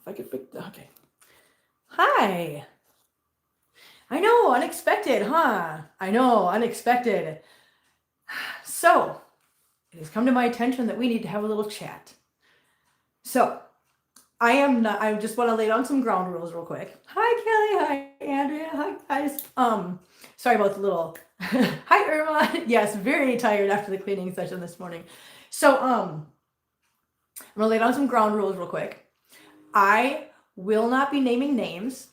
I could fix that. Okay. Hi. I know, unexpected, huh? I know, unexpected. So, it has come to my attention that we need to have a little chat. So, I just want to lay down some ground rules real quick. Hi, Kelly. Hi, Andrea. Hi, guys. Sorry about the little, hi, Irma. Yes, very tired after the cleaning session this morning. So, I'm going to lay down some ground rules real quick. I will not be naming names,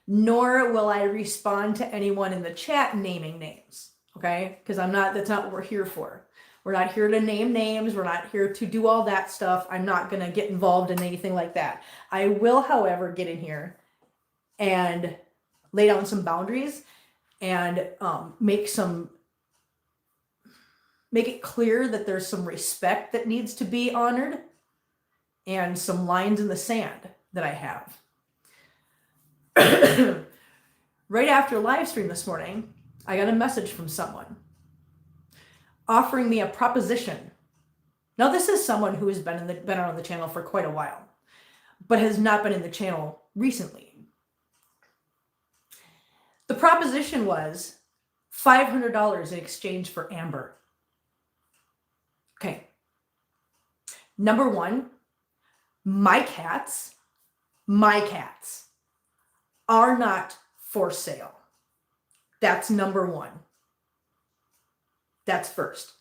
nor will I respond to anyone in the chat naming names, okay? Because that's not what we're here for. We're not here to name names. We're not here to do all that stuff. I'm not going to get involved in anything like that. I will, however, get in here and lay down some boundaries and make it clear that there's some respect that needs to be honored and some lines in the sand that I have. Right after live stream this morning, I got a message from someone offering me a proposition. Now, this is someone who has been around the channel for quite a while, but has not been in the channel recently. The proposition was $500 in exchange for Amber. Okay. Number one, my cats are not for sale. That's number one. That's first.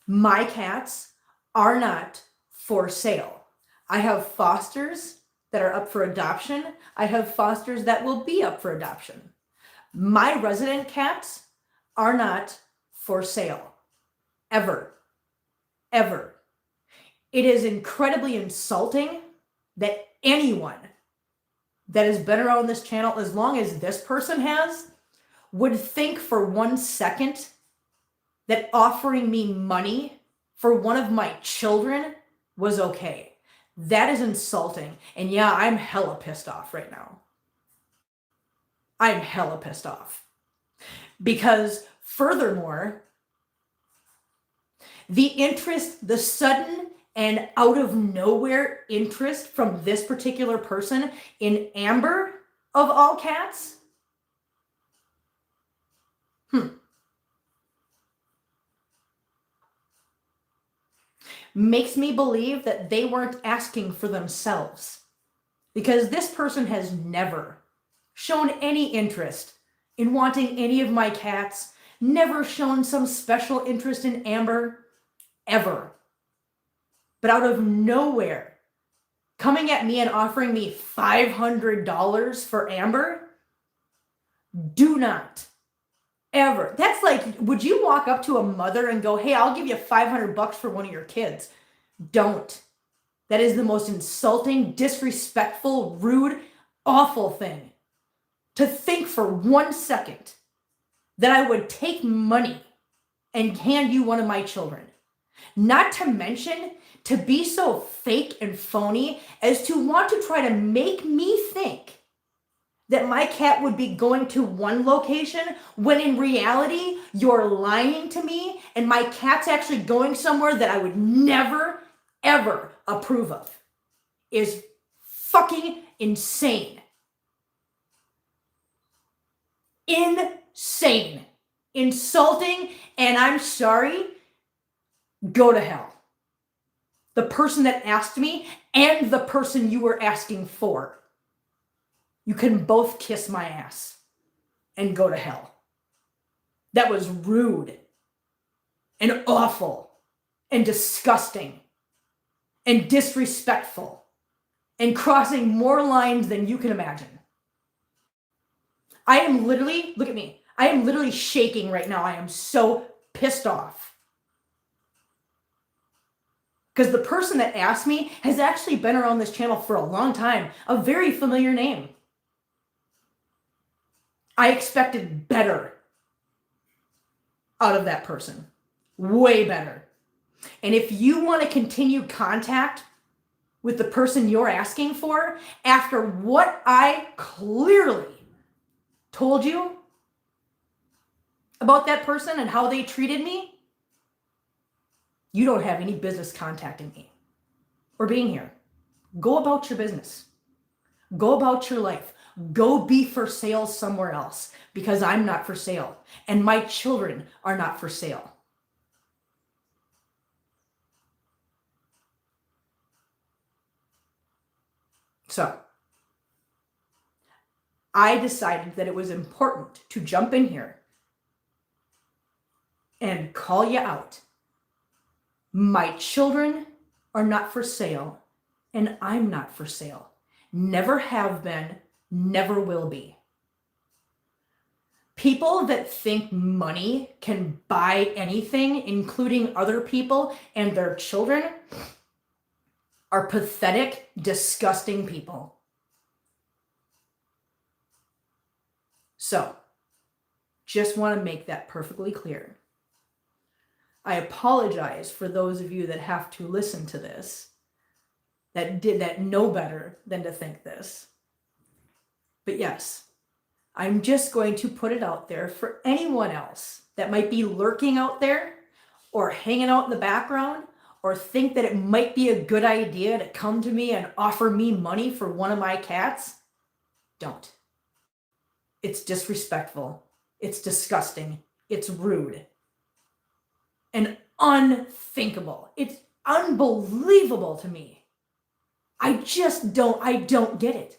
My cats are not for sale. I have fosters that are up for adoption. I have fosters that will be up for adoption. My resident cats are not for sale. Ever. Ever. It is incredibly insulting that anyone that has been around this channel as long as this person has would think for 1 second that offering me money for one of my children was okay. That is insulting. And yeah, I'm hella pissed off right now. I'm hella pissed off. Because furthermore, the sudden and out of nowhere interest from this particular person in Amber, of all cats, makes me believe that they weren't asking for themselves. Because this person has never shown any interest in wanting any of my cats, never shown some special interest in Amber, ever. But out of nowhere, coming at me and offering me $500 for Amber, do not ever. That's like, would you walk up to a mother and go, hey, I'll give you $500 for one of your kids? Don't. That is the most insulting, disrespectful, rude, awful thing. To think for 1 second that I would take money and hand you one of my children. Not to mention, to be so fake and phony as to want to try to make me think that my cat would be going to one location when in reality, you're lying to me and my cat's actually going somewhere that I would never, ever approve of is fucking insane. Insane. Insulting, and I'm sorry, go to hell. The person that asked me and the person you were asking for. You can both kiss my ass and go to hell. That was rude and awful and disgusting and disrespectful and crossing more lines than you can imagine. I am literally, look at me, I am literally shaking right now. I am so pissed off. Because the person that asked me has actually been around this channel for a long time. A very familiar name. I expected better out of that person. Way better. And if you want to continue contact with the person you're asking for, after what I clearly told you about that person and how they treated me, you don't have any business contacting me or being here. Go about your business. Go about your life. Go be for sale somewhere else, because I'm not for sale and my children are not for sale. So I decided that it was important to jump in here and call you out. My children are not for sale, and I'm not for sale. Never have been, never will be. People that think money can buy anything, including other people and their children, are pathetic, disgusting people. So, just want to make that perfectly clear. I apologize for those of you that have to listen to this, that know better than to think this. But yes, I'm just going to put it out there for anyone else that might be lurking out there or hanging out in the background or think that it might be a good idea to come to me and offer me money for one of my cats. Don't. It's disrespectful. It's disgusting. It's rude. And unthinkable. It's unbelievable to me. I don't get it.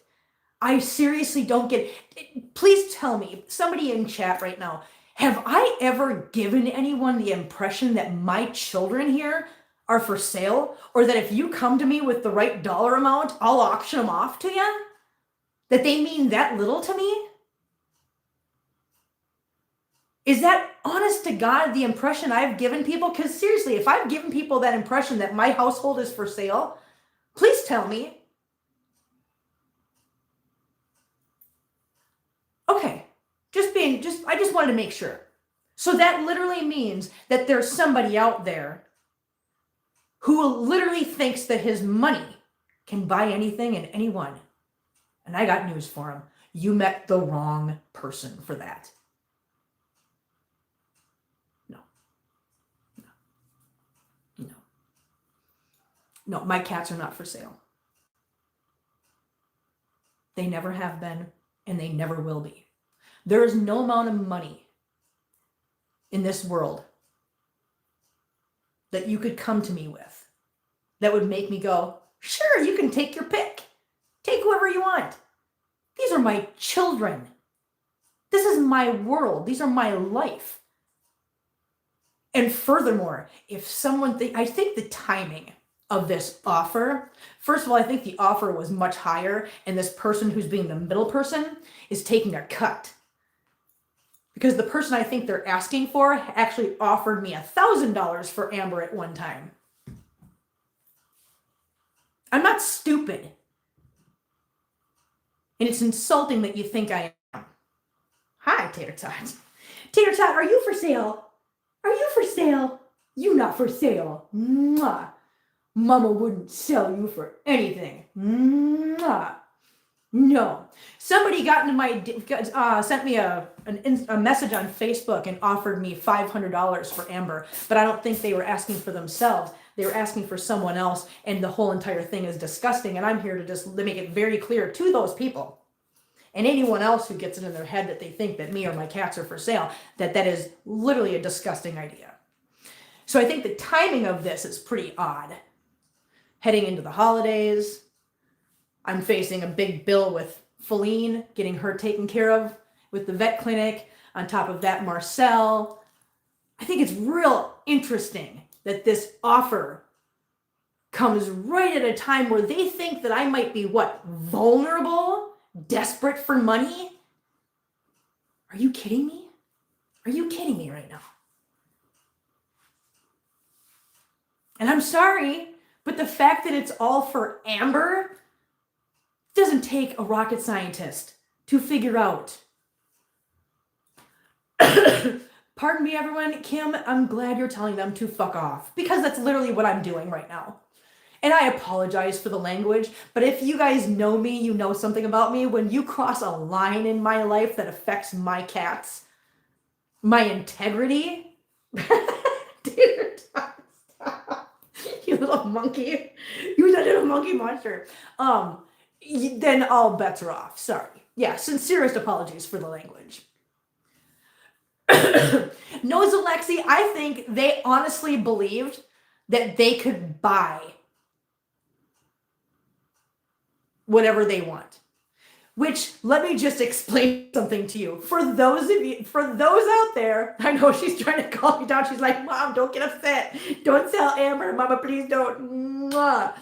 I seriously don't get it. Please tell me, somebody in chat right now, have I ever given anyone the impression that my children here are for sale? Or that if you come to me with the right dollar amount, I'll auction them off to you? That they mean that little to me? Is that honest to God the impression I've given people? Because seriously, if I've given people that impression that my household is for sale, please tell me. Okay, I just wanted to make sure. So that literally means that there's somebody out there who literally thinks that his money can buy anything and anyone. And I got news for him. You met the wrong person for that. No, my cats are not for sale. They never have been, and they never will be. There is no amount of money in this world that you could come to me with that would make me go, sure, you can take your pick. Take whoever you want. These are my children. This is my world. These are my life. And furthermore, if someone I think the timing of this offer, first of all, I think the offer was much higher, and this person who's being the middle person is taking a cut. Because the person I think they're asking for actually offered me $1,000 for Amber at one time. I'm not stupid. And it's insulting that you think I am. Hi, Tater Tot. Tater Tot, are you for sale? Are you for sale? You not for sale. Mwah. Mama wouldn't sell you for anything. Mwah. No. Somebody got into sent me a message on Facebook and offered me $500 for Amber, but I don't think they were asking for themselves. They were asking for someone else, and the whole entire thing is disgusting, and I'm here to just make it very clear to those people and anyone else who gets it in their head that they think that me or my cats are for sale, that is literally a disgusting idea. So I think the timing of this is pretty odd. Heading into the holidays, I'm facing a big bill with Feline, getting her taken care of with the vet clinic. On top of that, Marcel. I think it's real interesting that this offer comes right at a time where they think that I might be, vulnerable, desperate for money? Are you kidding me? Are you kidding me right now? And I'm sorry, but the fact that it's all for Amber doesn't take a rocket scientist to figure out. Pardon me, everyone. Kim, I'm glad you're telling them to fuck off, because that's literally what I'm doing right now. And I apologize for the language, but if you guys know me, you know something about me. When you cross a line in my life that affects my cats, my integrity, dude, stop. little monkey. You that little monkey monster. Then all bets are off. Sorry. Yeah, sincerest apologies for the language. No, Alexi, I think they honestly believed that they could buy whatever they want. Which, let me just explain something to you. For those out there, I know she's trying to calm me down. She's like, Mom, don't get upset. Don't tell Amber. Mama, please don't. Mwah.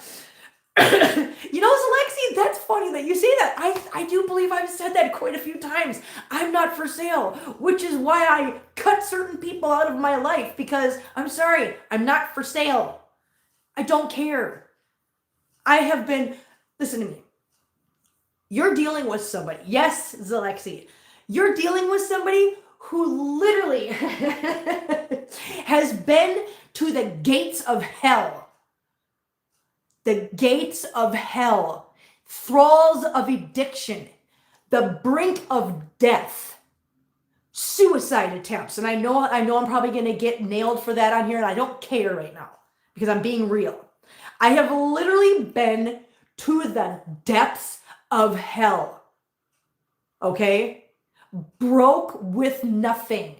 Alexi, that's funny that you say that. I do believe I've said that quite a few times. I'm not for sale, which is why I cut certain people out of my life, because I'm sorry, I'm not for sale. I don't care. I have been, listen to me. You're dealing with somebody. Yes, Zalexi. You're dealing with somebody who literally has been to the gates of hell. The gates of hell. Thralls of addiction. The brink of death. Suicide attempts. And I know I'm probably going to get nailed for that on here, and I don't care right now because I'm being real. I have literally been to the depths of hell. Okay? Broke with nothing.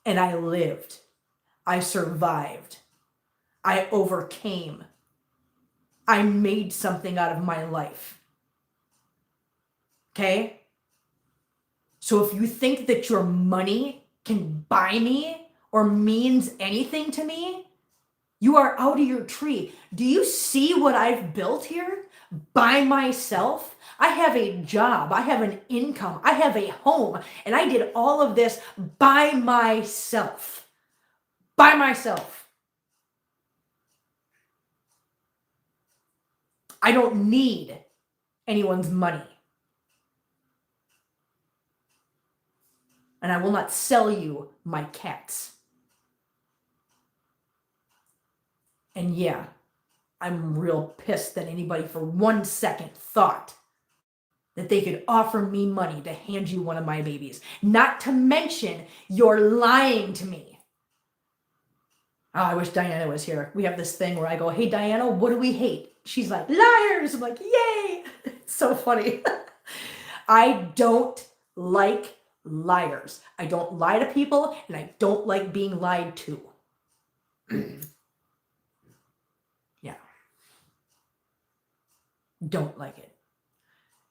And I lived. I survived. I overcame. I made something out of my life. Okay? So if you think that your money can buy me or means anything to me, you are out of your tree. Do you see what I've built here by myself? I have a job. I have an income. I have a home. And I did all of this by myself. By myself. I don't need anyone's money. And I will not sell you my cats. And yeah, I'm real pissed that anybody for 1 second thought that they could offer me money to hand you one of my babies. Not to mention, you're lying to me. Oh, I wish Diana was here. We have this thing where I go, hey, Diana, what do we hate? She's like, liars. I'm like, yay. It's so funny. I don't like liars. I don't lie to people, and I don't like being lied to. Don't like it.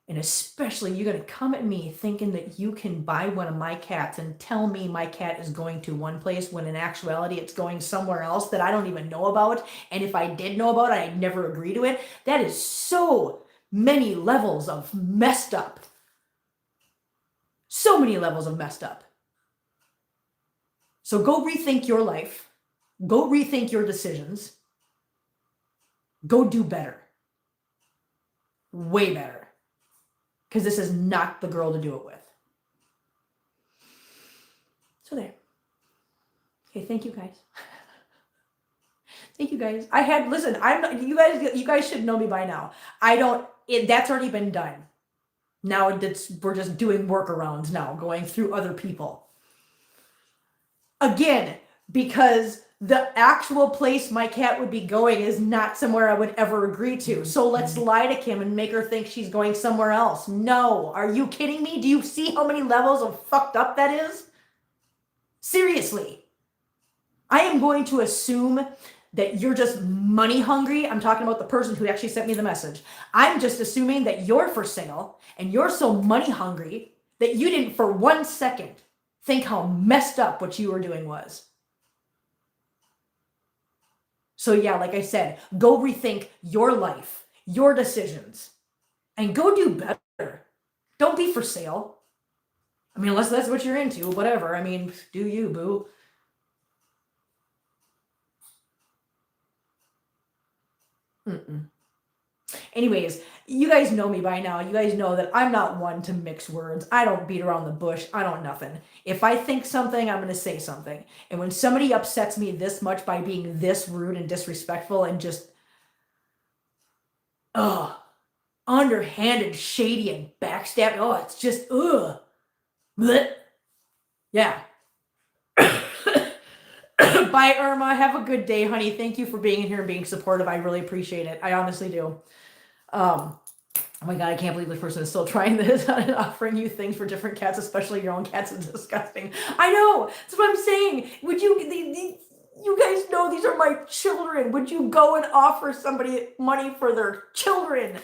And especially you're going to come at me thinking that you can buy one of my cats and tell me my cat is going to one place when in actuality it's going somewhere else that I don't even know about. And if I did know about it, I'd never agree to it. That is so many levels of messed up. So many levels of messed up. So go rethink your life. Go rethink your decisions. Go do better. Way better. Because this is not the girl to do it with. So there. Okay, thank you guys. Thank you guys. Listen, I'm not, you guys should know me by now. That's already been done. Now we're just doing workarounds now, going through other people. Again, because the actual place my cat would be going is not somewhere I would ever agree to. So let's lie to Kim and make her think she's going somewhere else. No. Are you kidding me? Do you see how many levels of fucked up that is? Seriously. I am going to assume that you're just money hungry. I'm talking about the person who actually sent me the message. I'm just assuming that you're for sale and you're so money hungry that you didn't for 1 second think how messed up what you were doing was. So yeah, like I said, go rethink your life, your decisions, and go do better. Don't be for sale. I mean, unless that's what you're into, whatever. I mean, do you, boo. Anyways, you guys know me by now. You guys know that I'm not one to mix words. I don't beat around the bush. I don't nothing. If I think something, I'm going to say something. And when somebody upsets me this much by being this rude and disrespectful and just, underhanded, shady, and backstab, it's just, Blech. Yeah. Bye, Irma. Have a good day, honey. Thank you for being in here and being supportive. I really appreciate it. I honestly do. Oh my God, I can't believe this person is still trying this and offering you things for different cats, especially your own cats. Is disgusting. I know. That's what I'm saying. Would you, you guys know these are my children. Would you go and offer somebody money for their children?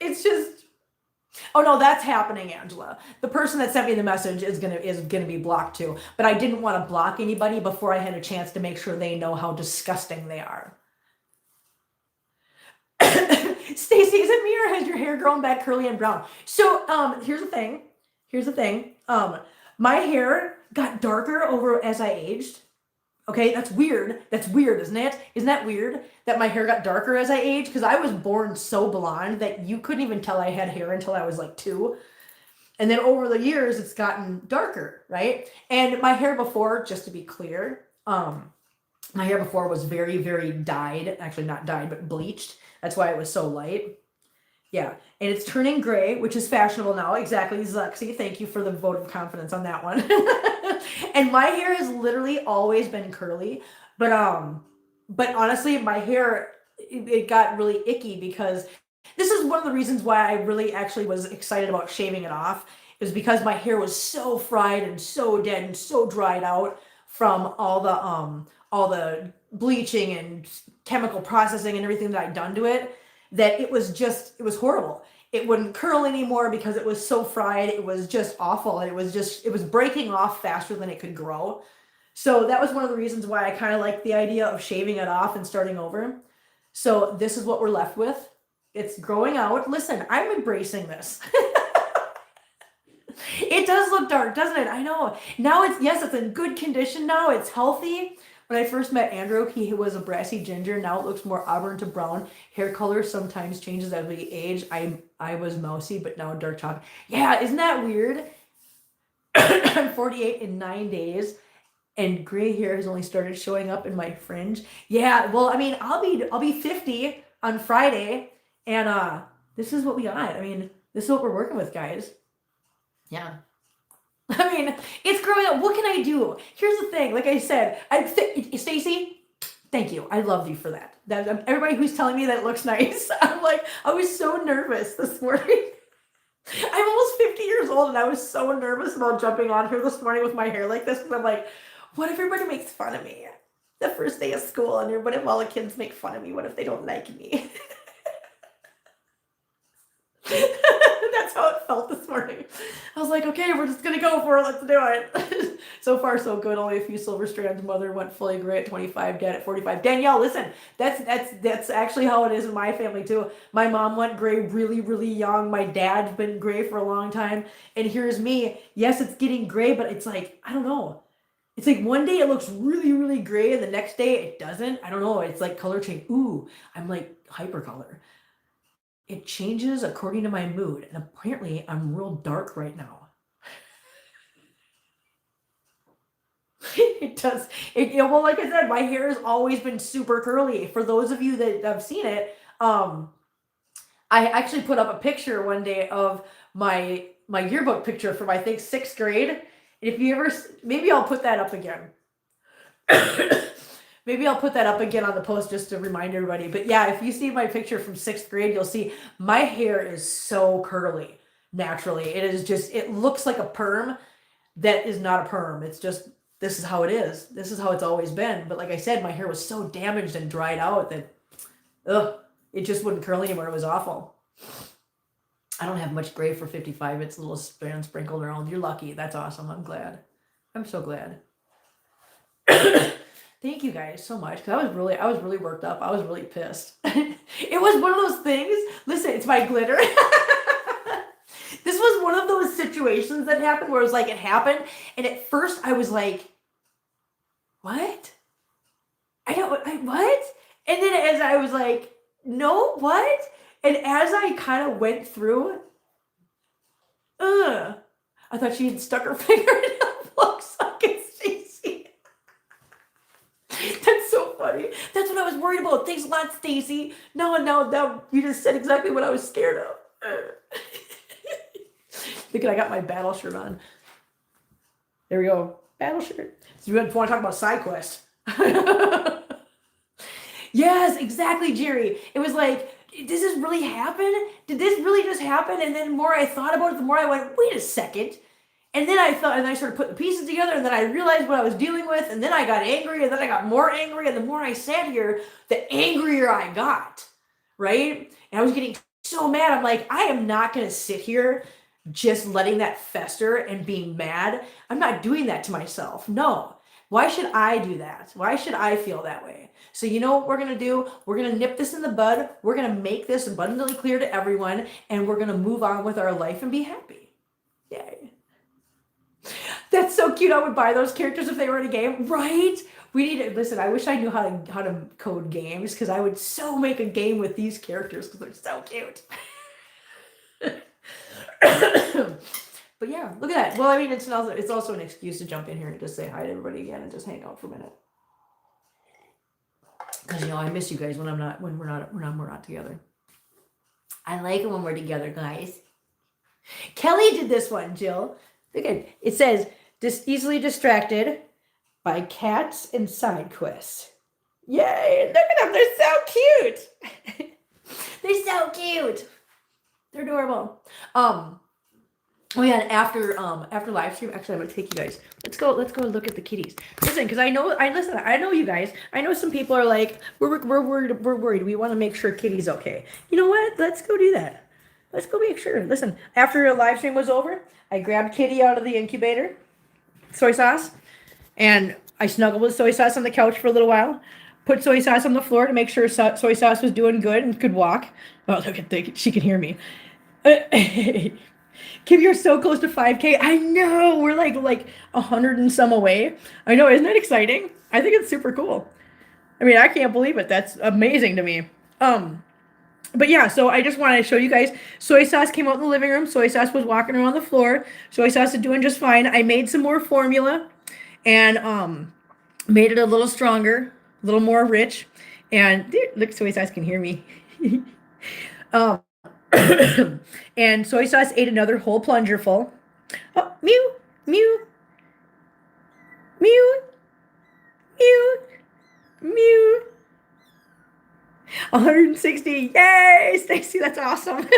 It's just, oh no, that's happening, Angela. The person that sent me the message is gonna be blocked too. But I didn't want to block anybody before I had a chance to make sure they know how disgusting they are. Stacy, is it me or has your hair grown back curly and brown? So here's the thing. My hair got darker over as I aged. Okay, that's weird. That's weird, isn't it? Isn't that weird that my hair got darker as I aged? Because I was born so blonde that you couldn't even tell I had hair until I was like 2. And then over the years, it's gotten darker, right? And my hair before, just to be clear, my hair before was very, very dyed. Actually, not dyed, but bleached. That's why it was so light. Yeah, and it's turning gray, which is fashionable now. Exactly, Zuxi. Thank you for the vote of confidence on that one. And my hair has literally always been curly, but honestly, my hair it got really icky because this is one of the reasons why I really actually was excited about shaving it off. Is because my hair was so fried and so dead and so dried out from all the bleaching and chemical processing and everything that I'd done to it, that it was horrible. It wouldn't curl anymore because it was so fried. It was just awful. It was breaking off faster than it could grow. So that was one of the reasons why I kind of liked the idea of shaving it off and starting over. So this is what we're left with. It's growing out. Listen, I'm embracing this. It does look dark, doesn't it? I know. Now it's in good condition now. It's healthy. When I first met Andrew, he was a brassy ginger. Now it looks more auburn to brown. Hair color sometimes changes as we age. I was mousy, but now dark chocolate. Yeah, isn't that weird? I'm 48 in 9 days, and gray hair has only started showing up in my fringe. Yeah, well, I mean, I'll be 50 on Friday, and this is what we got. I mean, this is what we're working with, guys. Yeah. I mean, it's growing up. What can I do? Here's the thing. Like I said, Stacy, thank you. I love you for that. Everybody who's telling me that it looks nice. I'm like, I was so nervous this morning. I'm almost 50 years old, and I was so nervous about jumping on here this morning with my hair like this. And I'm like, what if everybody makes fun of me? The first day of school, and what if all the kids make fun of me? What if they don't like me? That's how it felt this morning. I was like, okay, we're just gonna go for it. Let's do it. So far, so good. Only a few silver strands. Mother went fully gray at 25. Dad at 45. Danielle, listen, that's actually how it is in my family too. My mom went gray really, really young. My dad's been gray for a long time. And here's me. Yes, it's getting gray, but it's like, I don't know. It's like one day it looks really, really gray, and the next day it doesn't. I don't know. It's like color change. Ooh, I'm like hypercolor. It changes according to my mood, and apparently I'm real dark right now. It does. Well, like I said, my hair has always been super curly. For those of you that have seen it, I actually put up a picture one day of my yearbook picture from, I think, 6th grade. And if you ever, maybe I'll put that up again. Maybe I'll put that up again on the post just to remind everybody. But yeah, if you see my picture from 6th grade, you'll see my hair is so curly naturally. It looks like a perm that is not a perm. It's just, this is how it is. This is how it's always been. But like I said, my hair was so damaged and dried out that, it just wouldn't curl anymore. It was awful. I don't have much gray for 55. It's a little sprinkled around. You're lucky. That's awesome. I'm glad. I'm so glad. Thank you guys so much. Cause I was really worked up. I was really pissed. It was one of those things. Listen, it's my glitter. This was one of those situations that happened where it was like, it happened. And at first I was like, what? What? And then as I was like, no, what? And as I kind of went through, I thought she had stuck her finger in a plug socket, Stacy. That's so funny. That's what I was worried about. Thanks a lot, Stacy. No, you just said exactly what I was scared of. Thinking I got my battle shirt on. There we go. Battle shirt. So you want to talk about side quest? Yes, exactly, Jerry. It was like, does this really happen? Did this really just happen? And then the more I thought about it, the more I went, wait a second. And then I thought, and I started putting the pieces together, and then I realized what I was dealing with, and then I got angry, and then I got more angry, and the more I sat here, the angrier I got, right? And I was getting so mad. I'm like, I am not going to sit here just letting that fester and being mad. I'm not doing that to myself. No. Why should I do that? Why should I feel that way? So you know what we're going to do? We're going to nip this in the bud. We're going to make this abundantly clear to everyone, and we're going to move on with our life and be happy. Yay. That's so cute. I would buy those characters if they were in a game, right? We need to listen. I wish I knew how to code games, because I would so make a game with these characters because they're so cute. But yeah, look at that. Well, I mean, it's also an excuse to jump in here and just say hi to everybody again and just hang out for a minute. Because I miss you guys when we're not together. I like it when we're together, guys. Kelly did this one, Jill. Look at it. It says, just easily distracted by cats and side quests. Yay! Look at them. They're so cute. They're so cute. They're adorable. Oh yeah, and after live stream, actually, I'm gonna take you guys. Let's go look at the kitties. Listen, because I know you guys. I know some people are like, we're worried. We want to make sure Kitty's okay. You know what? Let's go do that. Let's go make sure. Listen, after the live stream was over, I grabbed Kitty out of the incubator, soy sauce, and I snuggled with soy sauce on the couch for a little while. Put soy sauce on the floor to make sure soy sauce was doing good and could walk. Oh, look at she can hear me. Kim, you're so close to 5K. I know. We're like 100 and some away. I know. Isn't that exciting? I think it's super cool. I mean, I can't believe it. That's amazing to me. But yeah, so I just wanted to show you guys. Soy sauce came out in the living room. Soy sauce was walking around the floor. Soy sauce is doing just fine. I made some more formula and made it a little stronger, a little more rich. And look, soy sauce can hear me. And soy sauce ate another whole plunger full. Oh, mew, mew, mew, mew, mew. 160. Yay, Stacy, that's awesome.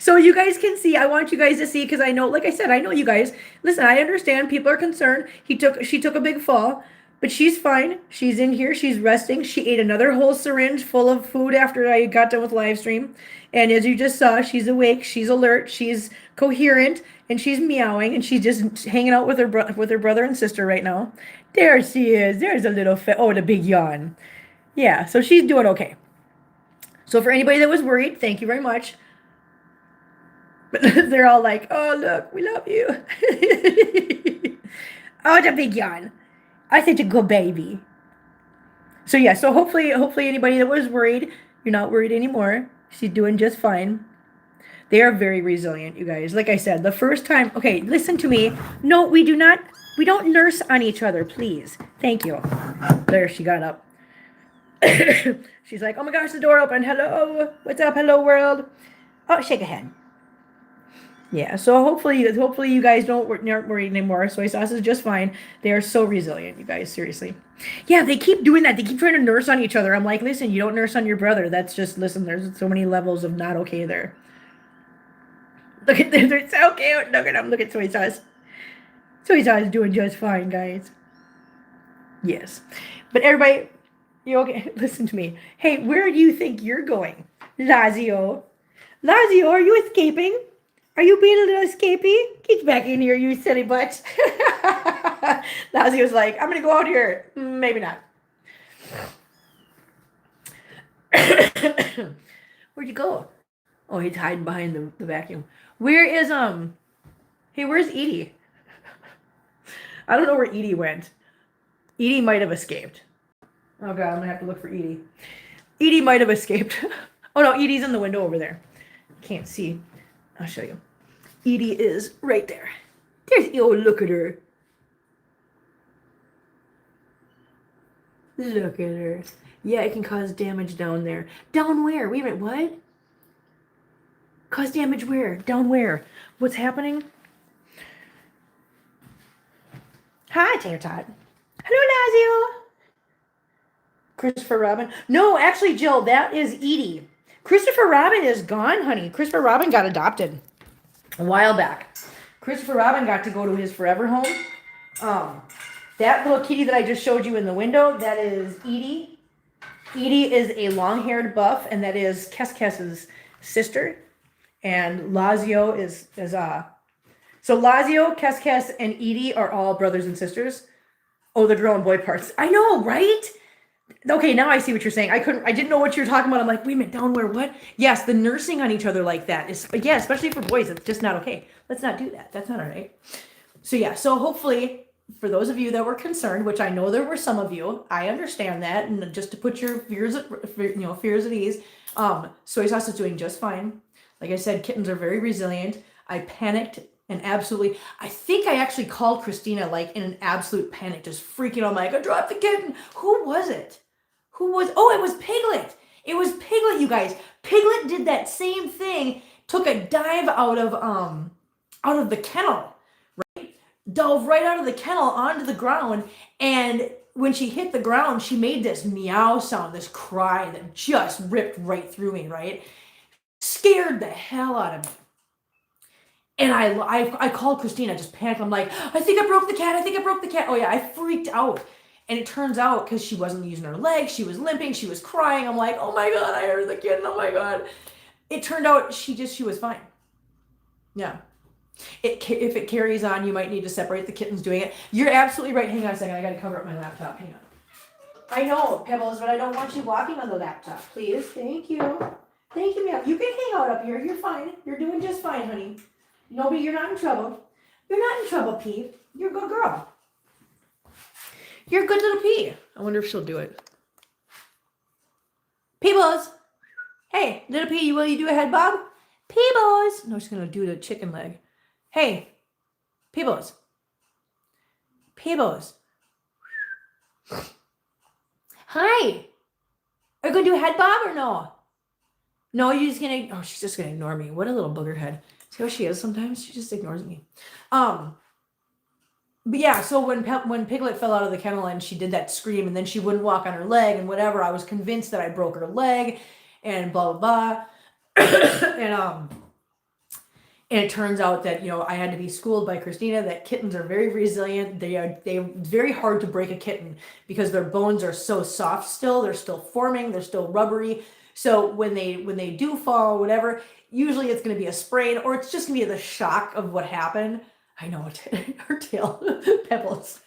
So you guys can see, I want you guys to see, because I know, like I said, I know you guys. Listen, I understand people are concerned. She took a big fall, but she's fine. She's in here. She's resting. She ate another whole syringe full of food after I got done with live stream. And as you just saw, she's awake. She's alert. She's coherent, and she's meowing, and she's just hanging out with her brother and sister right now. There she is. There's a little the big yawn. Yeah, so she's doing okay. So for anybody that was worried, thank you very much. But they're all like, oh, look, we love you. Oh, the big yawn. I such a good baby. So yeah, so hopefully anybody that was worried, you're not worried anymore. She's doing just fine. They are very resilient, you guys. Like I said, the first time, okay, listen to me. No, we don't nurse on each other, please. Thank you. There, she got up. She's like, oh my gosh, the door opened. Hello, what's up? Hello, world. Oh, shake a hand. Yeah, so hopefully you guys aren't worried anymore. Soy sauce is just fine. They are so resilient, you guys, seriously. Yeah, they keep doing that. They keep trying to nurse on each other. I'm like, listen, you don't nurse on your brother. That's just, listen, there's so many levels of not okay there. Look at them, they're so cute. Look at them, look at soy sauce. Soy sauce is doing just fine, guys. Yes, but everybody, you okay? Listen to me. Hey, where do you think you're going? Lazio, are you escaping? Are you being a little escapey? Get back in here, you silly butt. Lazio's like, I'm going to go out here. Maybe not. Where'd you go? Oh, he's hiding behind the vacuum. Where is, hey, where's Edie? I don't know where Edie went. Edie might have escaped. Oh, God, I'm going to have to look for Edie. Edie might have escaped. Oh, no, Edie's in the window over there. Can't see. I'll show you. Edie is right there. Oh, look at her. Look at her. Yeah, it can cause damage down there. Down where? Wait a minute, what? Cause damage where? Down where? What's happening? Hi, Tater Tot. Hello, Lazio. Christopher Robin. No, actually, Jill, that is Edie. Christopher Robin is gone, honey. Christopher Robin got adopted a while back. Christopher Robin got to go to his forever home. That little kitty that I just showed you in the window, that is Edie. Edie is a long-haired buff, and that is Kes-Kes's sister. And Lazio is so Lazio, Kes-Kes, and Edie are all brothers and sisters. Oh, the girl and boy parts. I know, right? Okay, now I see what you're saying. I didn't know what you were talking about. I'm like, wait a minute, down where what? Yes, the nursing on each other like that is, yeah, especially for boys, it's just not okay. Let's not do that. That's not all right. So yeah, so hopefully for those of you that were concerned, which I know there were some of you, I understand that, and just to put your fears at ease, soy sauce is doing just fine. Like I said, kittens are very resilient. I panicked and absolutely, I think I actually called Christina like in an absolute panic, just freaking out. I'm like, I dropped the kitten. Who was it? Oh, it was Piglet. It was Piglet, you guys. Piglet did that same thing, took a dive out of the kennel, right? Dove right out of the kennel onto the ground, and when she hit the ground, she made this meow sound, this cry that just ripped right through me, right? Scared the hell out of me. And I called Christina, just panicked. I'm like, I think I broke the cat. Oh yeah, I freaked out. And it turns out, because she wasn't using her legs, she was limping, she was crying. I'm like, oh my God, I heard the kitten, oh my God. It turned out she was fine. Yeah. If it carries on, you might need to separate the kittens doing it. You're absolutely right. Hang on a second, I gotta cover up my laptop, hang on. I know, Pebbles, but I don't want you walking on the laptop, please. Thank you. Thank you, ma'am. You can hang out up here, you're fine. You're doing just fine, honey. Nobody, you're not in trouble. You're not in trouble, Pete. You're a good girl. You're a good little P. I wonder if she'll do it. Peebles. Hey, little P, will you do a head bob? Peebles. No, she's going to do the chicken leg. Hey, Peebles. Peebles. Hi. Are you going to do a head bob or no? No, you're just going to... Oh, she's just going to ignore me. What a little booger head. See how she is sometimes? She just ignores me. But yeah, so when Piglet fell out of the kennel and she did that scream and then she wouldn't walk on her leg and whatever, I was convinced that I broke her leg and blah, blah, blah. and it turns out that, I had to be schooled by Christina that kittens are very resilient. They're very hard to break a kitten because their bones are so soft still. They're still forming. They're still rubbery. So when they do fall or whatever, usually it's going to be a sprain or it's just going to be the shock of what happened. I know, her tail, Pebbles.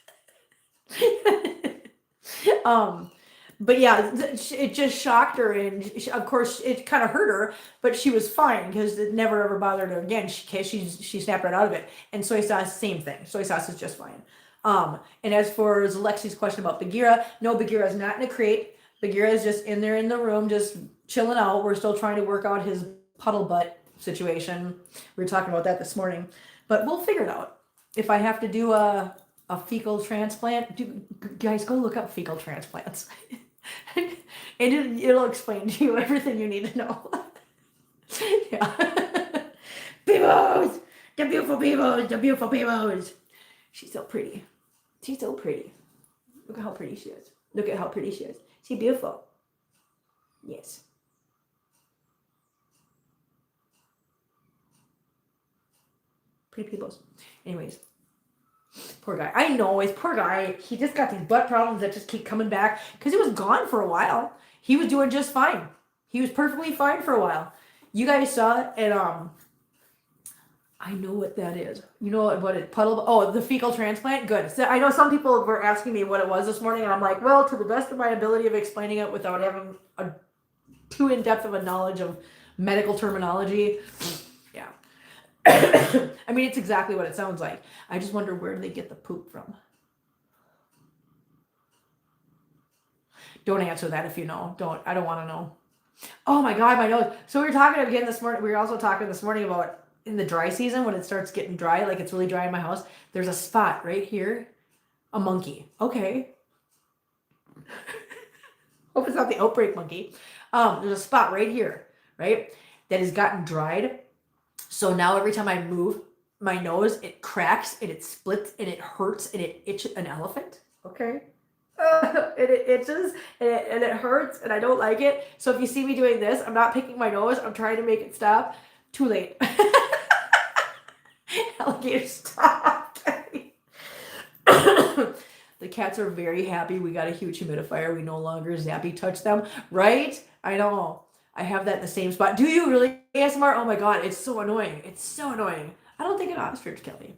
But yeah, it just shocked her, and of course it kind of hurt her, but she was fine because it never ever bothered her again. She snapped right out of it. And soy sauce, same thing. Soy sauce is just fine. And as for Alexi's question about Bagheera, no, Bagheera is not in a crate. Bagheera is just in there in the room, just chilling out. We're still trying to work out his puddle butt situation. We were talking about that this morning. But we'll figure it out. If I have to do a fecal transplant, guys, go look up fecal transplants. And it'll explain to you everything you need to know. Yeah. Peebles! The beautiful Peebles! The beautiful Peebles! She's so pretty. She's so pretty. Look at how pretty she is. Look at how pretty she is. She's beautiful. Yes. Pretty Peebles. Anyways, poor guy. I know, it's poor guy. He just got these butt problems that just keep coming back because he was gone for a while. He was doing just fine. He was perfectly fine for a while. You guys saw it, and I know what that is. You know what it puddle? Oh, the fecal transplant. Good. So I know some people were asking me what it was this morning, and I'm like, well, to the best of my ability of explaining it without having too in-depth of a knowledge of medical terminology. Yeah. I mean, it's exactly what it sounds like. I just wonder where they get the poop from. Don't answer that if you know. I don't want to know. Oh my God, my nose. So we were talking again this morning. We were also talking this morning about in the dry season when it starts getting dry, like it's really dry in my house. There's a spot right here. A monkey. Okay. Hope it's not the outbreak monkey. There's a spot right here, right? That has gotten dried. So now every time I move, my nose, it cracks and it splits and it hurts and it itches an elephant. Okay. And it itches and it hurts and I don't like it. So if you see me doing this, I'm not picking my nose. I'm trying to make it stop. Too late. Alligator, stop. The cats are very happy. We got a huge humidifier. We no longer zappy touch them. Right? I know. I have that in the same spot. Do you really, ASMR? Oh my God. It's so annoying. It's so annoying. I don't think an ostrich, Kelly.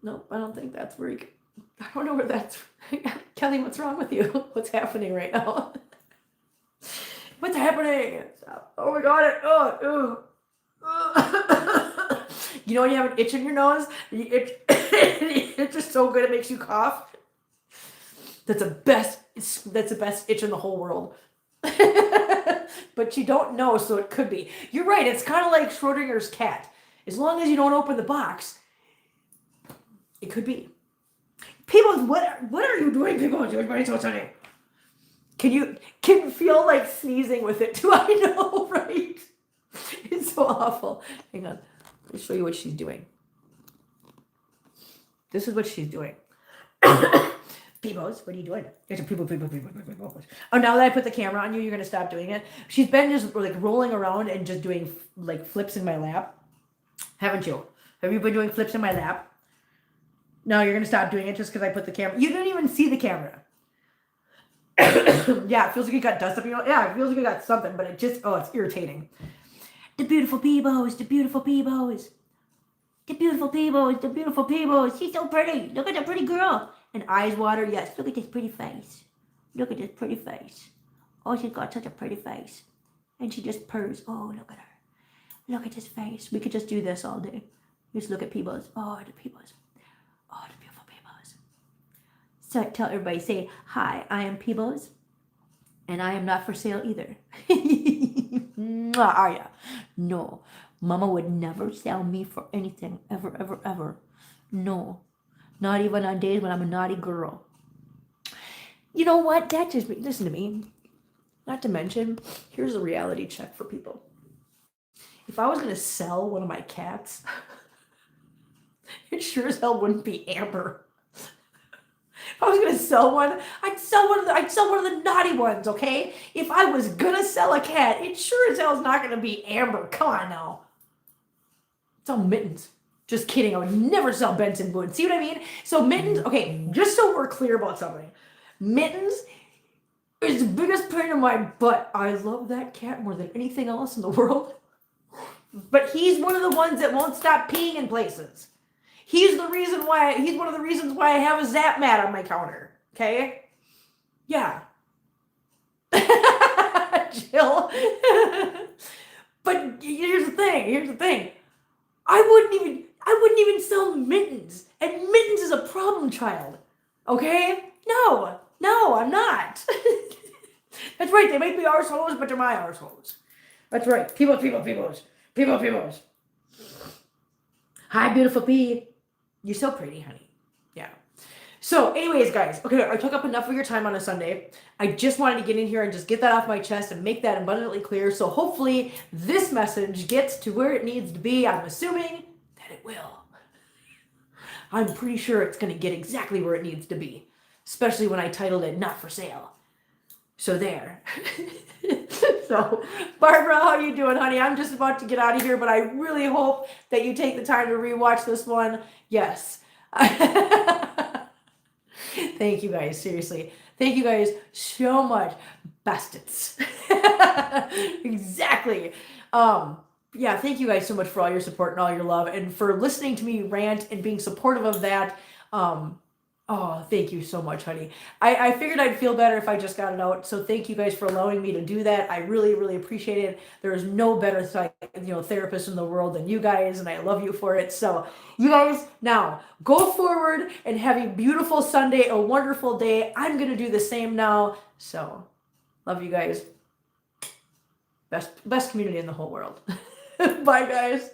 Nope. I don't think that's where I don't know where that's. Kelly, what's wrong with you? What's happening right now? What's happening? Stop. Oh my God. You know when you have an itch in your nose? It's just so good it makes you cough. That's the best itch in the whole world. But you don't know, so it could be. You're right. It's kind of like Schrodinger's cat. As long as you don't open the box, it could be. People, what are you doing? People, everybody's so funny. Can you feel like sneezing with it too? I know, right? It's so awful. Hang on. Let me show you what she's doing. This is what she's doing. Peebles, what are you doing? There's a people. Oh, now that I put the camera on you, you're going to stop doing it. She's been just like rolling around and just doing like flips in my lap. Haven't you? Have you been doing flips in my lap? No, you're going to stop doing it just because I put the camera. You didn't even see the camera. Yeah, it feels like you got dust up your nose. Yeah, it feels like you got something, but it's irritating. The beautiful Peebles, the beautiful Peebles. The beautiful Peebles, the beautiful Peebles. She's so pretty. Look at that pretty girl. And eyes water. Yes, look at this pretty face. Look at this pretty face. Oh, she's got such a pretty face. And she just purrs. Oh, look at her. Look at this face. We could just do this all day. Just look at Peebles. Oh, the Peebles. Oh, the beautiful Peebles. So tell everybody, say, hi, I am Peebles. And I am not for sale either. Are ya? No. Mama would never sell me for anything. Ever, ever, ever. No. Not even on days when I'm a naughty girl. You know what? That just, listen to me. Not to mention, here's a reality check for people. If I was going to sell one of my cats, it sure as hell wouldn't be Amber. If I was going to sell one, I'd sell one of the naughty ones, okay? If I was going to sell a cat, it sure as hell is not going to be Amber. Come on now. Sell Mittens. Just kidding. I would never sell Benson Boone. See what I mean? So Mittens, okay, just so we're clear about something. Mittens is the biggest pain in my butt. I love that cat more than anything else in the world. But he's one of the ones that won't stop peeing in places. He's one of the reasons why I have a Zap mat on my counter. Okay? Yeah. Jill. But here's the thing. I wouldn't even sell Mittens. And Mittens is a problem child. Okay? No, I'm not. That's right. They might be arseholes, but they're my arseholes. That's right. Peebles. Hi, beautiful Pea. You're so pretty, honey. Yeah. So anyways, guys, okay, I took up enough of your time on a Sunday. I just wanted to get in here and just get that off my chest and make that abundantly clear. So hopefully this message gets to where it needs to be. I'm assuming that it will. I'm pretty sure it's going to get exactly where it needs to be, especially when I titled it Not For Sale. So there. So, Barbara, how you doing, honey? I'm just about to get out of here, but I really hope that you take the time to rewatch this one. Yes. Thank you guys, seriously. Thank you guys so much. Bastards. Exactly. Yeah, thank you guys so much for all your support and all your love and for listening to me rant and being supportive of that. Oh, thank you so much, honey. I figured I'd feel better if I just got it out. So thank you guys for allowing me to do that. I really, really appreciate it. There is no better therapist in the world than you guys, and I love you for it. So you guys, now go forward and have a beautiful Sunday, a wonderful day. I'm going to do the same now. So love you guys. Best community in the whole world. Bye, guys.